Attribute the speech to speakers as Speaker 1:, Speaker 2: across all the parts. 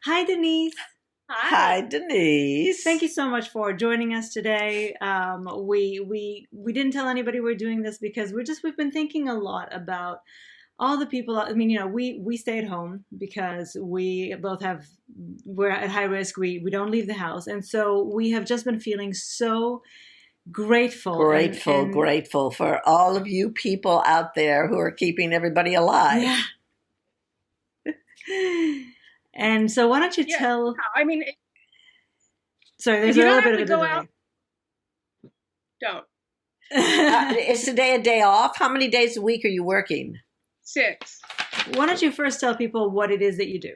Speaker 1: Hi, Denise.
Speaker 2: Hi, Denise.
Speaker 1: Thank you so much for joining us today. We didn't tell anybody we're doing this because we've been thinking a lot about all the people. I mean, we stay at home because we're at high risk. We don't leave the house, and so we have just been feeling so grateful
Speaker 2: Grateful for all of you people out there who are keeping everybody alive.
Speaker 1: yeah. And so, why don't you
Speaker 3: Yeah,
Speaker 1: tell?
Speaker 3: I mean,
Speaker 1: Sorry,
Speaker 3: if
Speaker 1: there's
Speaker 3: you
Speaker 1: a
Speaker 3: don't
Speaker 1: little
Speaker 3: have
Speaker 1: bit of
Speaker 3: to
Speaker 1: a
Speaker 3: go out,
Speaker 1: delay.
Speaker 3: don't.
Speaker 2: Is today a day off? How many days a week are you working?
Speaker 3: 6.
Speaker 1: Why don't you first tell people what it is that you do?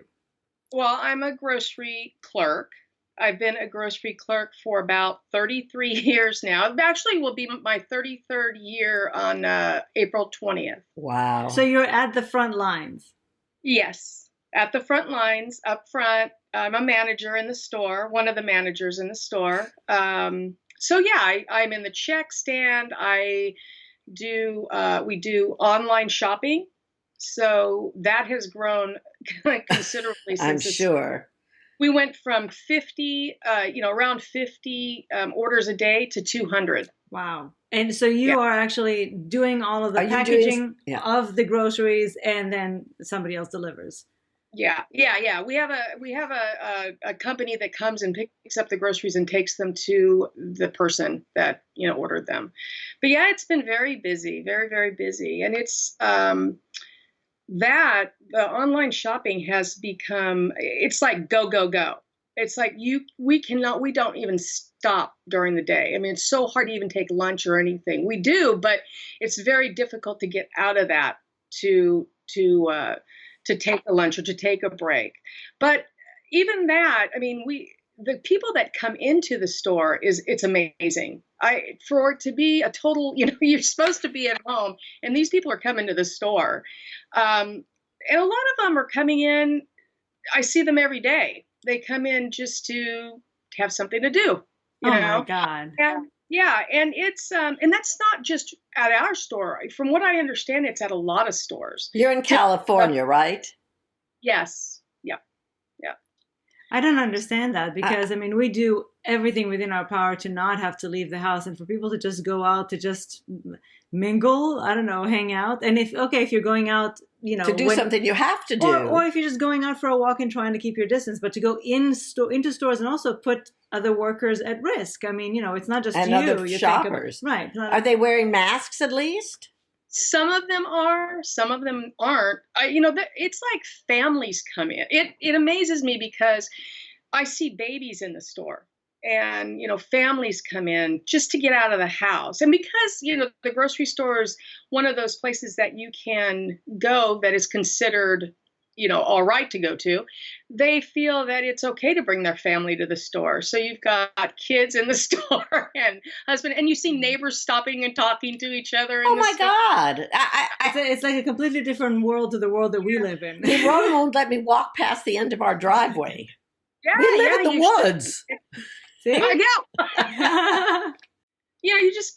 Speaker 3: Well, I'm a grocery clerk. I've been a grocery clerk for about 33 years now. It actually will be my 33rd year on April 20th.
Speaker 2: Wow.
Speaker 1: So you're at the front lines.
Speaker 3: Yes, at the front lines, up front. I'm a manager in the store, one of the managers in the store. So yeah, I'm in the check stand. We do online shopping. So that has grown considerably
Speaker 2: I'm
Speaker 3: since
Speaker 2: sure.
Speaker 3: we went from 50, around 50 orders a day to 200.
Speaker 1: Wow. And so
Speaker 3: Yeah.
Speaker 1: you are actually doing all of the
Speaker 2: Are you
Speaker 1: packaging
Speaker 2: yeah.
Speaker 1: of the groceries and then somebody else delivers.
Speaker 3: Yeah. We have a company that comes and picks up the groceries and takes them to the person that ordered them. But yeah, it's been very busy, very very busy, and it's that the online shopping has become, it's like go go go. It's like we don't even stop during the day. I mean, it's so hard to even take lunch or anything. We do, but it's very difficult to get out of that to take a lunch or to take a break. But even that, I mean, the people that come into the store it's amazing. For it to be a total, you're supposed to be at home, and these people are coming to the store, and a lot of them are coming in. I see them every day. They come in just to have something to do, you
Speaker 1: Oh my
Speaker 3: know.
Speaker 1: God.
Speaker 3: And yeah, and it's and that's not just at our store. From what I understand, it's at a lot of stores.
Speaker 2: You're in California, right?
Speaker 3: Yes. Yeah. Yeah.
Speaker 1: I don't understand that
Speaker 2: I,
Speaker 1: because, I mean, we do everything within our power to not have to leave the house and for people to just go out to just mingle, I don't know, hang out. And if you're going out,
Speaker 2: to do something you have to
Speaker 1: or
Speaker 2: do.
Speaker 1: if you're just going out for a walk and trying to keep your distance, but to go into stores and also put other workers at risk. I mean, it's not just
Speaker 2: And
Speaker 1: you.
Speaker 2: other
Speaker 1: You
Speaker 2: shoppers.
Speaker 1: think of, right.
Speaker 2: Are they wearing masks at least?
Speaker 3: Some of them are, some of them aren't. It's like families come in. It amazes me because I see babies in the store, and families come in just to get out of the house. And because the grocery store is one of those places that you can go that is considered all right to go to, they feel that it's okay to bring their family to the store. So you've got kids in the store and husband, and you see neighbors stopping and talking to each other in
Speaker 2: Oh
Speaker 3: the
Speaker 2: my
Speaker 3: store.
Speaker 2: God.
Speaker 1: It's like a completely different world to the world that we live in.
Speaker 2: The road won't let me walk past the end of our driveway.
Speaker 3: Yeah,
Speaker 2: We live
Speaker 3: yeah,
Speaker 2: in the
Speaker 3: you should.
Speaker 2: woods.
Speaker 1: See?
Speaker 3: I know.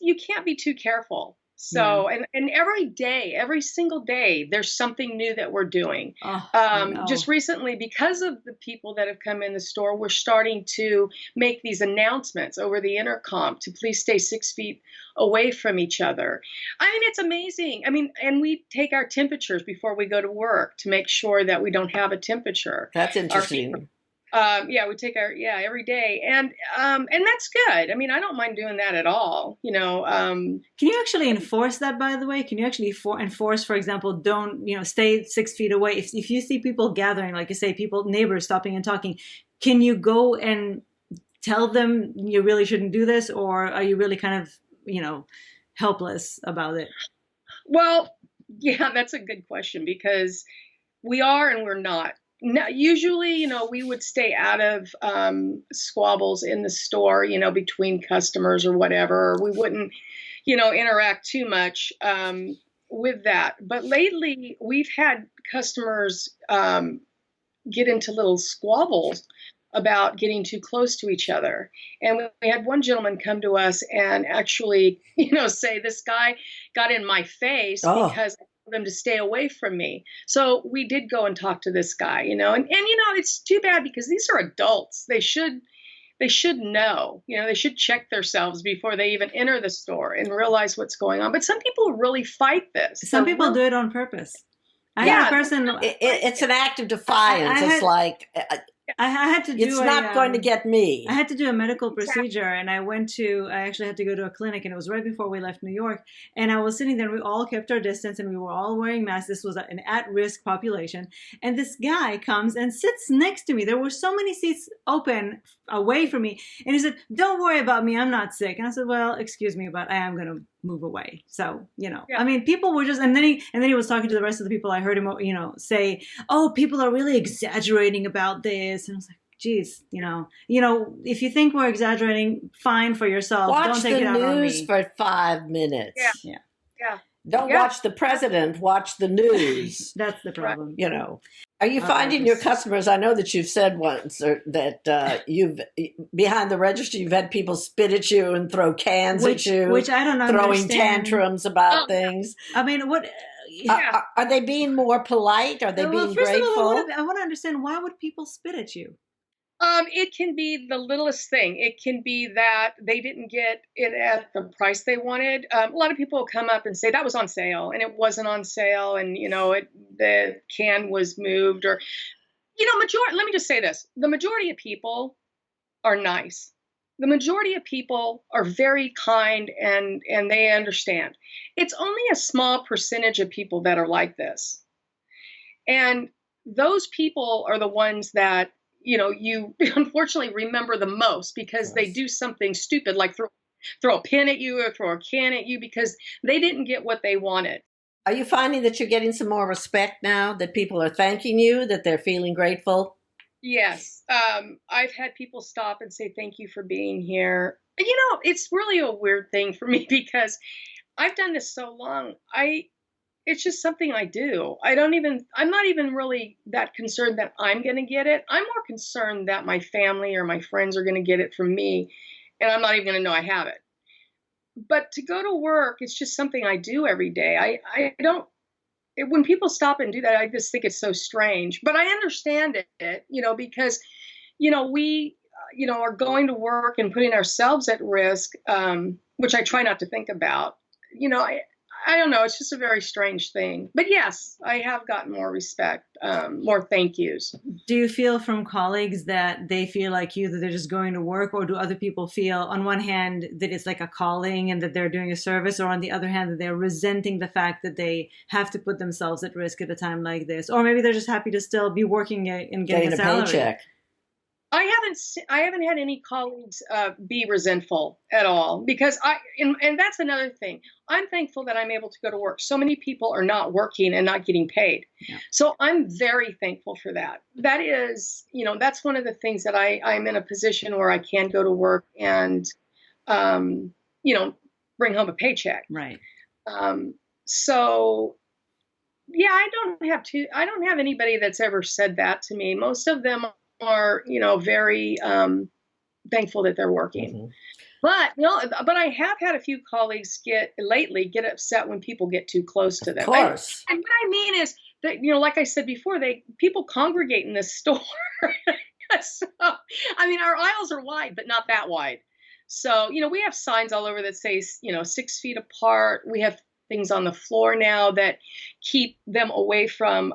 Speaker 3: You can't be too careful. So, and every day, every single day, there's something new that we're doing.
Speaker 1: Oh, I know.
Speaker 3: Just recently, because of the people that have come in the store, we're starting to make these announcements over the intercom to please stay 6 feet away from each other. I mean, it's amazing. I mean, and we take our temperatures before we go to work to make sure that we don't have a temperature.
Speaker 2: That's interesting.
Speaker 3: We take every day, and that's good. I mean, I don't mind doing that at all.
Speaker 1: Can you actually enforce that, by the way? Can you actually enforce, for example, don't, stay 6 feet away? If you see people gathering, like you say, neighbors stopping and talking, can you go and tell them you really shouldn't do this? Or are you really kind of, helpless about it?
Speaker 3: Well, yeah, that's a good question because we are and we're not. Now, usually, we would stay out of squabbles in the store, between customers or whatever. We wouldn't, interact too much with that. But lately, we've had customers get into little squabbles about getting too close to each other. And we had one gentleman come to us and actually, say, this guy got in my face
Speaker 2: Oh.
Speaker 3: because them to stay away from me. So we did go and talk to this guy, and it's too bad because these are adults. They should know, they should check themselves before they even enter the store and realize what's going on. But some people really fight this.
Speaker 1: Some people do it on purpose. I had a person.
Speaker 2: It's an act of defiance. It's like
Speaker 1: I had to do.
Speaker 2: It's not going to get me.
Speaker 1: I had to do a medical procedure, and I actually had to go to a clinic, and it was right before we left New York. And I was sitting there, and we all kept our distance, and we were all wearing masks. This was an at-risk population. And this guy comes and sits next to me. There were so many seats open away from me. And he said, "Don't worry about me. I'm not sick." And I said, "Well, excuse me, but I am going to move away." So, I mean, people were just, and then he was talking to the rest of the people. I heard him, say, "Oh, people are really exaggerating about this." And I was like, geez, if you think we're exaggerating, fine for yourself. Don't take it out on me.
Speaker 2: Watch the news for 5 minutes.
Speaker 3: Yeah.
Speaker 2: Don't watch the president, watch the news.
Speaker 1: That's the problem.
Speaker 2: Are you finding your customers, I know that you've said once that you've, behind the register, you've had people spit at you and throw cans at you.
Speaker 1: Which I don't understand.
Speaker 2: Throwing tantrums about things.
Speaker 1: I mean, what...
Speaker 2: Are they being more polite? Are they being grateful?
Speaker 1: I want to understand, why would people spit at you?
Speaker 3: It can be the littlest thing. It can be that they didn't get it at the price they wanted. A lot of people will come up and say that was on sale, and it wasn't on sale, and the can was moved, or majority. Let me just say this: the majority of people are nice. The majority of people are very kind, and they understand. It's only a small percentage of people that are like this, and those people are the ones that you unfortunately remember the most, because they do something stupid like throw a pin at you or throw a can at you because they didn't get what they wanted.
Speaker 2: Are you finding that you're getting some more respect now, that people are thanking you, that they're feeling grateful?
Speaker 3: Yes. I've had people stop and say, "Thank you for being here." It's really a weird thing for me because I've done this so long. It's just something I do. I'm not even really that concerned that I'm going to get it. I'm more concerned that my family or my friends are going to get it from me, and I'm not even going to know I have it. But to go to work, it's just something I do every day. When people stop and do that, I just think it's so strange. But I understand it, because, we, are going to work and putting ourselves at risk, which I try not to think about. I don't know. It's just a very strange thing. But yes, I have gotten more respect, more thank yous.
Speaker 1: Do you feel from colleagues that they feel like you, that they're just going to work? Or do other people feel, on one hand, that it's like a calling and that they're doing a service? Or on the other hand, that they're resenting the fact that they have to put themselves at risk at a time like this? Or maybe they're just happy to still be working and getting a salary.
Speaker 2: Paycheck.
Speaker 3: I haven't had any colleagues be resentful at all, because and that's another thing. I'm thankful that I'm able to go to work. So many people are not working and not getting paid. Yeah. So I'm very thankful for that. That is, that's one of the things that I'm in a position where I can go to work and, bring home a paycheck.
Speaker 1: Right.
Speaker 3: So yeah, I don't have anybody that's ever said that to me. Most of them are, very thankful that they're working. Mm-hmm. But I have had a few colleagues get upset when people get too close to them.
Speaker 2: Of course.
Speaker 3: And what I mean is that, like I said before, people congregate in this store. So, our aisles are wide, but not that wide. So, we have signs all over that say, 6 feet apart. We have things on the floor now that keep them away from,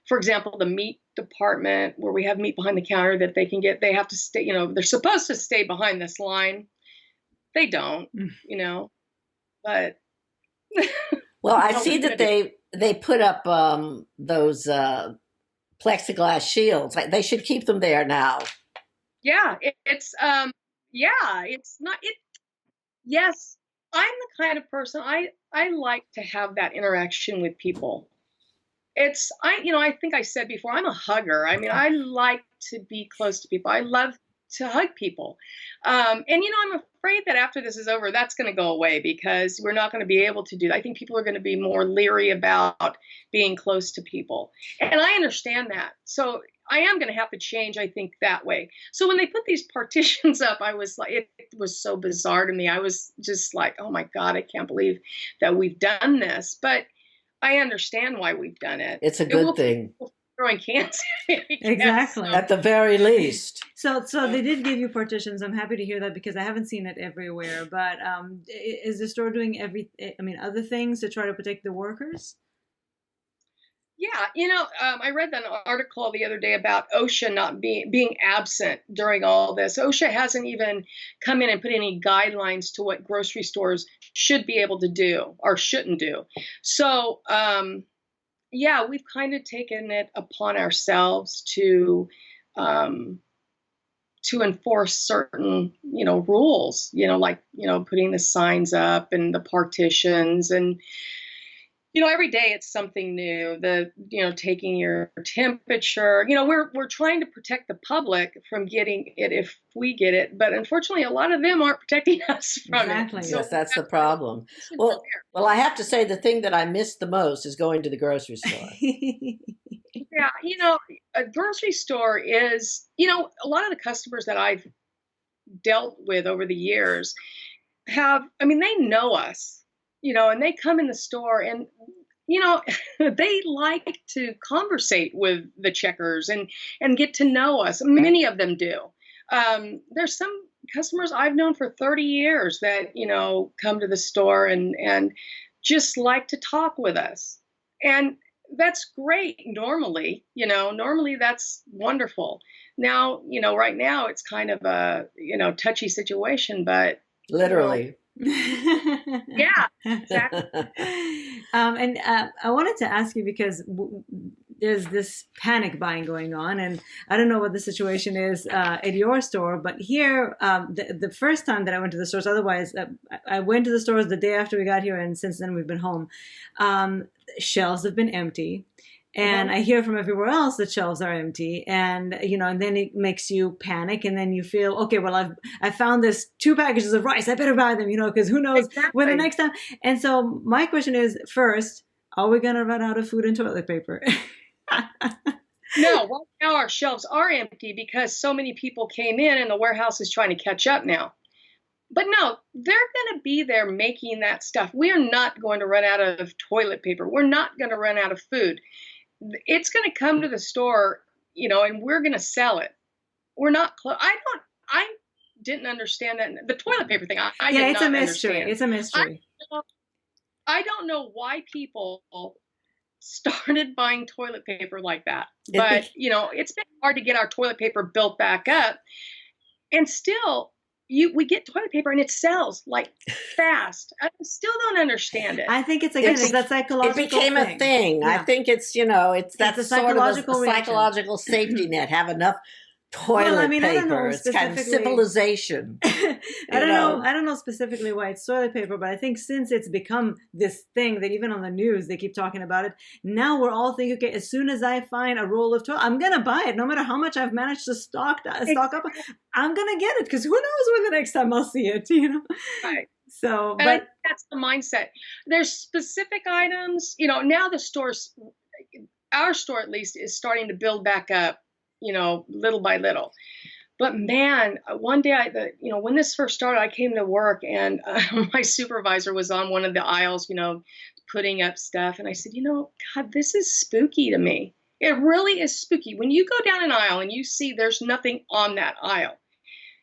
Speaker 3: for example, the meat department, where we have meat behind the counter that they have to stay, they're supposed to stay behind this line. They don't, but.
Speaker 2: Well, I see that they put up those plexiglass shields. They should keep them there now.
Speaker 3: Yeah, it's not it. Yes, I'm the kind of person, I like to have that interaction with people. I think I said before, I'm a hugger. I like to be close to people. I love to hug people. And I'm afraid that after this is over, that's going to go away, because we're not going to be able to do that. I think people are going to be more leery about being close to people. And I understand that. So I am going to have to change, I think, that way. So when they put these partitions up, I was like, it was so bizarre to me. I was just like, oh my God, I can't believe that we've done this. But I understand why we've done it.
Speaker 2: It's a
Speaker 3: It will
Speaker 2: good thing.
Speaker 3: keep people from throwing cans.
Speaker 1: Exactly.
Speaker 2: At the very least.
Speaker 1: So they did give you partitions. I'm happy to hear that because I haven't seen it everywhere. But is the store doing other things to try to protect the workers?
Speaker 3: Yeah, I read an article the other day about OSHA not being absent during all this. OSHA hasn't even come in and put any guidelines to what grocery stores should be able to do or shouldn't do. So, yeah, we've kind of taken it upon ourselves to enforce certain, rules, like, putting the signs up and the partitions and every day it's something new. Taking your temperature. We're trying to protect the public from getting it if we get it, but unfortunately, a lot of them aren't protecting us from
Speaker 1: Exactly.
Speaker 3: it.
Speaker 2: Yes, that's the problem. Well, I have to say the thing that I miss the most is going to the grocery store.
Speaker 3: Yeah, a grocery store is, a lot of the customers that I've dealt with over the years they know us, and they come in the store and, they like to conversate with the checkers and get to know us. Many of them do. There's some customers I've known for 30 years that, come to the store and just like to talk with us. And that's great. Normally that's wonderful. Now, right now it's kind of a, touchy situation, but
Speaker 2: literally.
Speaker 3: Yeah, exactly.
Speaker 1: And I wanted to ask you because there's this panic buying going on, and I don't know what the situation is at your store, but here, the first time that I went to the stores, otherwise, I went to the stores the day after we got here, and since then we've been home. Shelves have been empty. And I hear from everywhere else that shelves are empty, and and then it makes you panic, and then you feel, okay, well, I found this 2 packages of rice, I better buy them, because who knows when the next time. And so my question is, first, are we gonna run out of food and toilet paper?
Speaker 3: No, right now our shelves are empty because so many people came in, and the warehouse is trying to catch up now. But no, they're going to be there making that stuff. We are not going to run out of toilet paper. We're not going to run out of food. It's going to come to the store, and we're going to sell it. We're not. I didn't understand that. The toilet paper thing. I did
Speaker 1: it's
Speaker 3: not
Speaker 1: a mystery.
Speaker 3: Understand.
Speaker 1: It's a mystery.
Speaker 3: I don't know why people started buying toilet paper like that. But it's been hard to get our toilet paper built back up, and still. We get toilet paper and it sells like fast. I still don't understand it.
Speaker 1: I think it's that psychological.
Speaker 2: It became a thing. Yeah. I think it's it's that
Speaker 1: a
Speaker 2: sort of a psychological safety net. Have enough toilet paper. It's kind of civilization.
Speaker 1: I don't know specifically why it's toilet paper, but I think since it's become this thing that even on the news they keep talking about it, now we're all thinking, okay, as soon as I find a roll of toilet, I'm gonna buy it, no matter how much I've managed to stock up. I'm gonna get it because who knows when the next time I'll see it,
Speaker 3: Right.
Speaker 1: So,
Speaker 3: but that's the mindset. There's specific items, now the stores, our store at least, is starting to build back up. Little by little. But man, one day, when this first started, I came to work and my supervisor was on one of the aisles, putting up stuff. And I said, God, this is spooky to me. It really is spooky. When you go down an aisle and you see there's nothing on that aisle,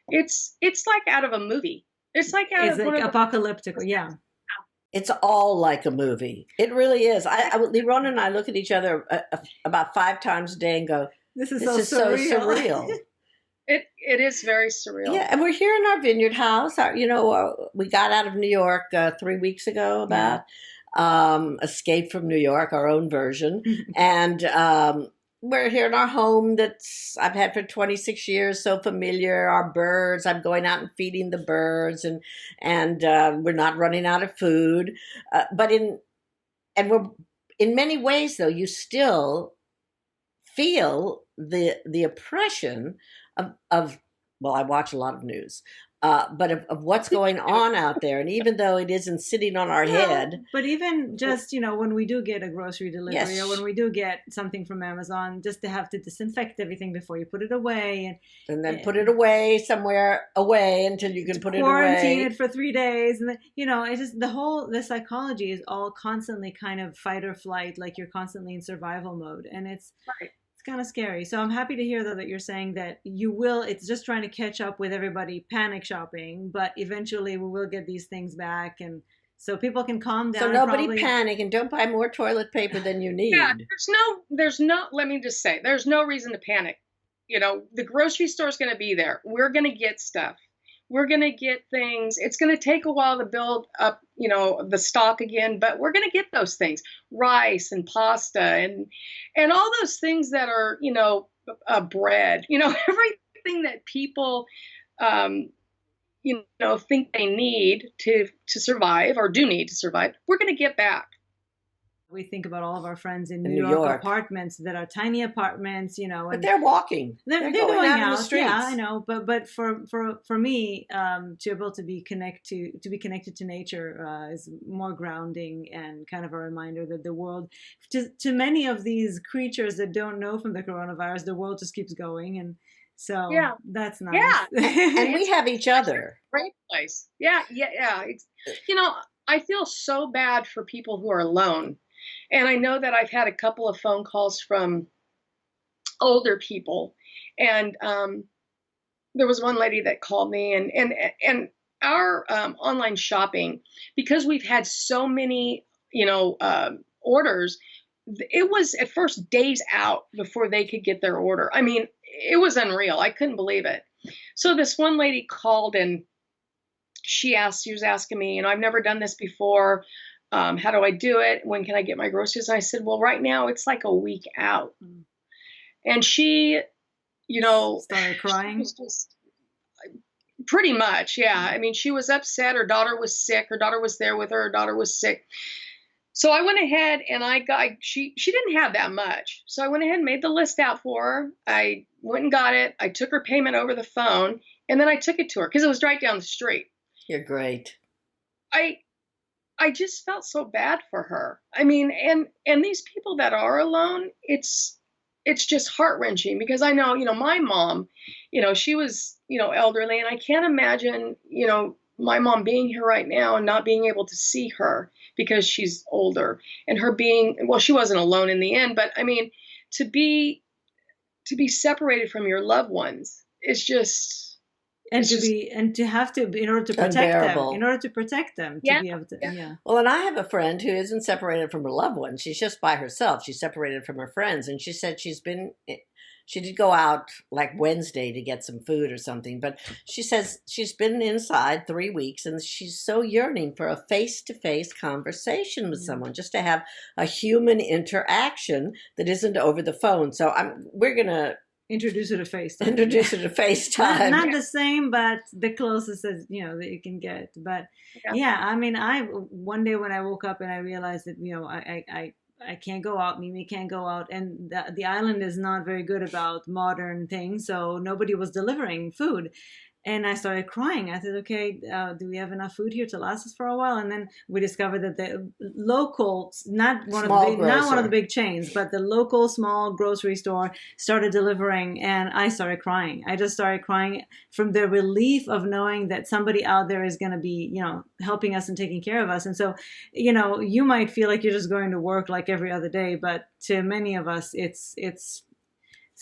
Speaker 3: it's like out of a movie. It's like out of one of
Speaker 1: apocalyptic. Yeah.
Speaker 2: It's all like a movie. It really is. Leron and I look at each other about 5 times a day and go, This is so surreal.
Speaker 3: It is very surreal.
Speaker 2: Yeah, and we're here in our vineyard house. We got out of New York 3 weeks ago about escaped from New York, our own version. And we're here in our home I've had for 26 years, so familiar. Our birds, I'm going out and feeding the birds, and we're not running out of food. But we're in many ways, though, you still feel the oppression of well, I watch a lot of news, but of what's going on out there. And even though it isn't sitting on our head.
Speaker 1: But even just, when we do get a grocery delivery,
Speaker 2: Yes.
Speaker 1: or when we do get something from Amazon, just to have to disinfect everything before you put it away.
Speaker 2: And then put it away somewhere away until you can put it away.
Speaker 1: Quarantine it for 3 days. And then, it's just the psychology is all constantly kind of fight or flight, like you're constantly in survival mode. And it's kind of scary. So I'm happy to hear, though, that you're saying that it's just trying to catch up with everybody panic shopping, but eventually we will get these things back, and so people can calm down.
Speaker 2: So nobody panic and don't buy more toilet paper than you need.
Speaker 3: Yeah, let me just say, there's no reason to panic. The grocery store's going to be there. We're going to get stuff. We're going to get things. It's going to take a while to build up, the stock again, but we're going to get those things, rice and pasta and all those things that are, bread, everything that people, think they need to survive or do need to survive. We're going to get back.
Speaker 1: We think about all of our friends in New York apartments that are tiny apartments,
Speaker 2: but they're walking.
Speaker 1: They're
Speaker 2: going out
Speaker 1: in
Speaker 2: the streets.
Speaker 1: Yeah, I know. But for me, to be able to be connected to nature is more grounding and kind of a reminder that the world, to many of these creatures that don't know from the coronavirus, the world just keeps going. And so that's nice.
Speaker 2: Yeah, and we have each other.
Speaker 3: Great place. Yeah. It's, I feel so bad for people who are alone. And I know that I've had a couple of phone calls from older people, and there was one lady that called me, and our online shopping, because we've had so many, orders, it was at first days out before they could get their order. I mean, it was unreal. I couldn't believe it. So this one lady called, and she was asking me, I've never done this before. How do I do it? When can I get my groceries? And I said, well, right now it's like a week out. And she,
Speaker 1: started crying.
Speaker 3: Was just pretty much. Yeah. I mean, she was upset. Her daughter was sick. Her daughter was there with her. Her daughter was sick. So I went ahead and she didn't have that much. So I went ahead and made the list out for her. I went and got it. I took her payment over the phone, and then I took it to her because it was right down the street.
Speaker 2: You're great.
Speaker 3: I just felt so bad for her. I mean, and these people that are alone, it's just heart-wrenching, because I know, my mom, she was, elderly, and I can't imagine, my mom being here right now and not being able to see her because she's older, and her she wasn't alone in the end, but I mean, to be separated from your loved ones is just,
Speaker 1: and to have to, in order to protect
Speaker 2: unbearable.
Speaker 1: them, to be able to,
Speaker 2: Well, and I have a friend who isn't separated from her loved ones. She's just by herself. She's separated from her friends. And she said she did go out like Wednesday to get some food or something, but she says she's been inside 3 weeks, and she's so yearning for a face-to-face conversation with someone, just to have a human interaction that isn't over the phone. So we're going to
Speaker 1: introduce her to FaceTime.
Speaker 2: Not
Speaker 1: the same, but the closest that you can get. But I mean, one day when I woke up and I realized that I can't go out. Mimi can't go out, and the island is not very good about modern things, so nobody was delivering food. And I started crying. I said, okay, do we have enough food here to last us for a while? And then we discovered that the local, not one of the big chains, but the local small grocery store started delivering, and I started crying. I just started crying from the relief of knowing that somebody out there is going to be, helping us and taking care of us. And so, you might feel like you're just going to work like every other day, but to many of us, it's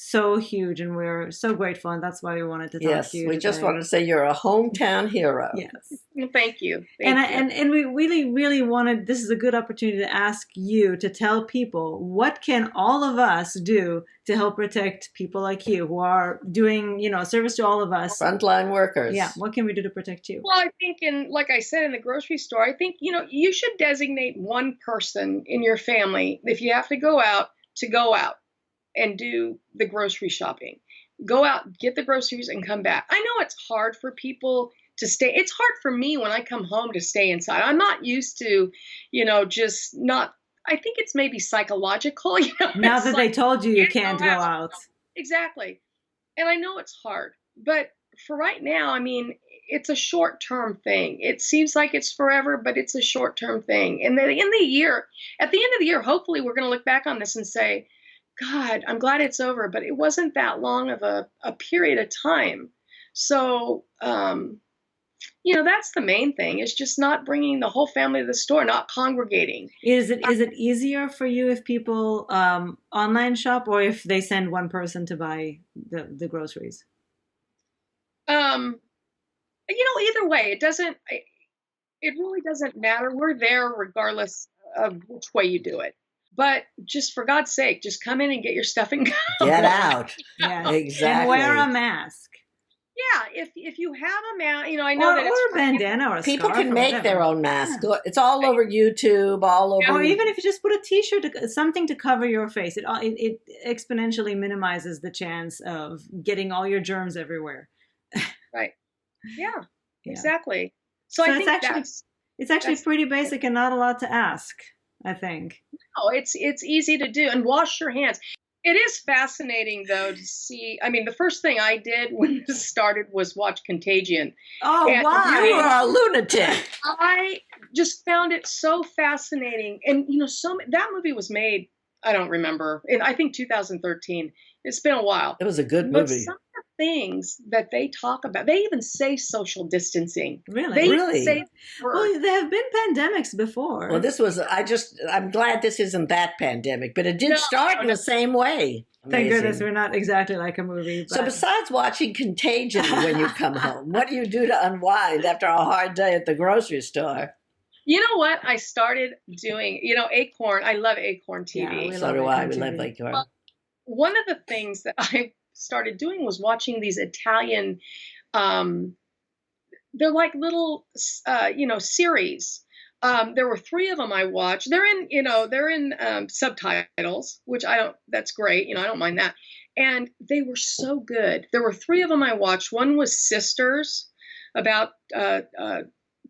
Speaker 1: so huge, and we're so grateful, and that's why we wanted to talk to you.
Speaker 2: Yes, we just wanted to say you're a hometown hero.
Speaker 1: Yes.
Speaker 3: Thank you.
Speaker 1: And we really, really wanted, this is a good opportunity to ask you to tell people, what can all of us do to help protect people like you who are doing, service to all of us?
Speaker 2: Frontline workers.
Speaker 1: Yeah. What can we do to protect you?
Speaker 3: Well, I think, like I said, in the grocery store, I think, you should designate one person in your family, if you have to go out and do the grocery shopping. Go out, get the groceries, and come back. I know it's hard for people to stay. It's hard for me when I come home to stay inside. I'm not used to, just not. I think it's maybe psychological.
Speaker 1: Now that they told you can't go out.
Speaker 3: Exactly. And I know it's hard, but for right now, I mean, it's a short-term thing. It seems like it's forever, but it's a short-term thing. And then in the year, at the end of the year, hopefully we're going to look back on this and say, God, I'm glad it's over, but it wasn't that long of a period of time. So, that's the main thing, is just not bringing the whole family to the store, not congregating.
Speaker 1: Is it easier for you if people online shop, or if they send one person to buy the groceries?
Speaker 3: Either way, it really doesn't matter. We're there regardless of which way you do it. But just for God's sake, just come in and get your stuff and go.
Speaker 2: Get out.
Speaker 1: Yeah,
Speaker 2: Exactly.
Speaker 1: and wear a mask.
Speaker 3: Yeah, if you have a mask, I know that
Speaker 1: or a bandana or a
Speaker 2: people
Speaker 1: scarf
Speaker 2: can
Speaker 1: or
Speaker 2: make
Speaker 1: whatever.
Speaker 2: their own mask.
Speaker 1: Yeah.
Speaker 2: It's all over YouTube, all over.
Speaker 1: Or even if you just put a T-shirt, something to cover your face, it exponentially minimizes the chance of getting all your germs everywhere.
Speaker 3: Right. Yeah,
Speaker 1: Yeah.
Speaker 3: exactly. So I think
Speaker 1: it's actually pretty basic and not a lot to ask, I think.
Speaker 3: no, it's easy to do, and wash your hands. It is fascinating, though, to see. I mean, the first thing I did when this started was watch Contagion.
Speaker 1: Oh,
Speaker 3: And
Speaker 1: why?
Speaker 2: You are a lunatic.
Speaker 3: I just found it so fascinating. And, that movie was made, I don't remember, I think 2013. It's been a while.
Speaker 2: It was a good
Speaker 3: But
Speaker 2: movie.
Speaker 3: some of the things that they talk about, they even say social distancing.
Speaker 1: Really?
Speaker 3: They
Speaker 2: Really?
Speaker 3: say the word.
Speaker 1: Well, there have been pandemics before.
Speaker 2: Well, I'm glad this isn't that pandemic, but it did start in the same way.
Speaker 1: Thank
Speaker 2: Amazing.
Speaker 1: goodness we're not exactly like a movie.
Speaker 2: So
Speaker 1: but-
Speaker 2: besides watching Contagion when you come home, what do you do to unwind after a hard day at the grocery store?
Speaker 3: You know what? I started doing, Acorn. I love Acorn TV.
Speaker 1: Yeah,
Speaker 2: So do I. We
Speaker 1: Acorn
Speaker 2: love
Speaker 1: TV.
Speaker 2: Acorn.
Speaker 3: Well, one of the things that I started doing was watching these Italian, they're like little, series. There were 3 of them I watched. They're in subtitles, which that's great. I don't mind that. And they were so good. There were 3 of them I watched. One was Sisters, about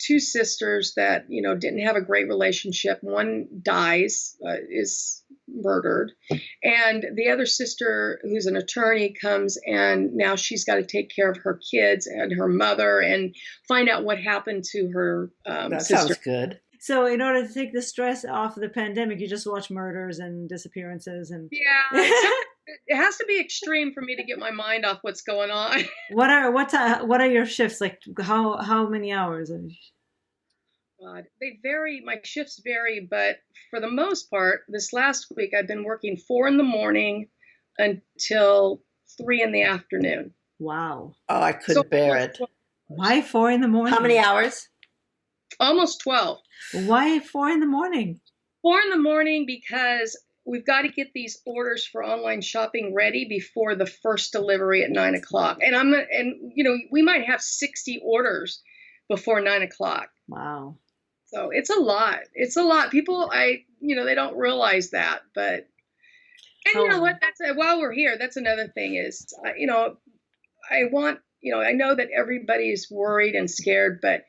Speaker 3: 2 sisters that, didn't have a great relationship. One dies, is murdered. And the other sister, who's an attorney, comes, and now she's got to take care of her kids and her mother and find out what happened to her
Speaker 2: That
Speaker 3: sister.
Speaker 2: sounds good.
Speaker 1: So in order to take the stress off of the pandemic, you just watch murders and disappearances and
Speaker 3: Yeah. It has to be extreme for me to get my mind off what's going on.
Speaker 1: what are your shifts like? How many hours?
Speaker 3: God, they vary. My shifts vary, but for the most part, this last week I've been working 4 in the morning until 3 in the afternoon.
Speaker 1: Wow.
Speaker 2: Oh, I couldn't bear it.
Speaker 1: Why 4 in the morning?
Speaker 2: How many hours?
Speaker 3: Almost 12.
Speaker 1: Why 4 in the morning?
Speaker 3: 4 in the morning because we've got to get these orders for online shopping ready before the first delivery at 9 o'clock. And we might have 60 orders before 9 o'clock.
Speaker 1: Wow.
Speaker 3: So it's a lot. It's a lot. People, they don't realize that. But, and you know what? While we're here, that's another thing is, I want, I know that everybody's worried and scared, but,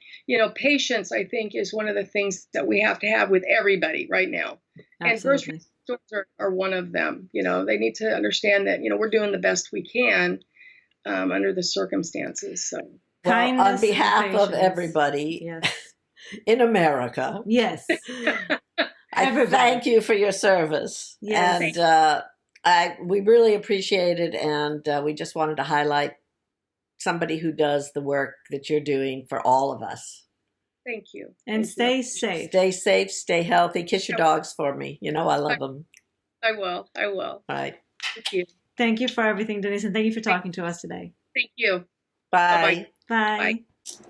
Speaker 3: patience, I think, is one of the things that we have to have with everybody right now.
Speaker 1: Absolutely.
Speaker 3: And grocery stores are one of them. They need to understand that, we're doing the best we can under the circumstances. So,
Speaker 2: Well,
Speaker 1: Kindness
Speaker 2: on behalf
Speaker 1: and
Speaker 2: of
Speaker 1: patience.
Speaker 2: everybody
Speaker 1: Yes.
Speaker 2: in America,
Speaker 1: Yes.
Speaker 2: I
Speaker 1: Everybody.
Speaker 2: thank you for your service.
Speaker 1: Yes.
Speaker 2: And we really appreciate it. And we just wanted to highlight somebody who does the work that you're doing for all of us.
Speaker 3: thank you.
Speaker 1: And
Speaker 3: Thank
Speaker 1: stay
Speaker 3: you.
Speaker 1: safe.
Speaker 2: Stay safe, stay healthy. Kiss your dogs for me. I love them.
Speaker 3: I will.
Speaker 2: All right.
Speaker 3: Thank you.
Speaker 1: Thank you for everything, Denise, and thank you for talking to us today.
Speaker 3: Thank you.
Speaker 2: Bye.
Speaker 3: Bye-bye.
Speaker 1: Bye.
Speaker 3: Bye.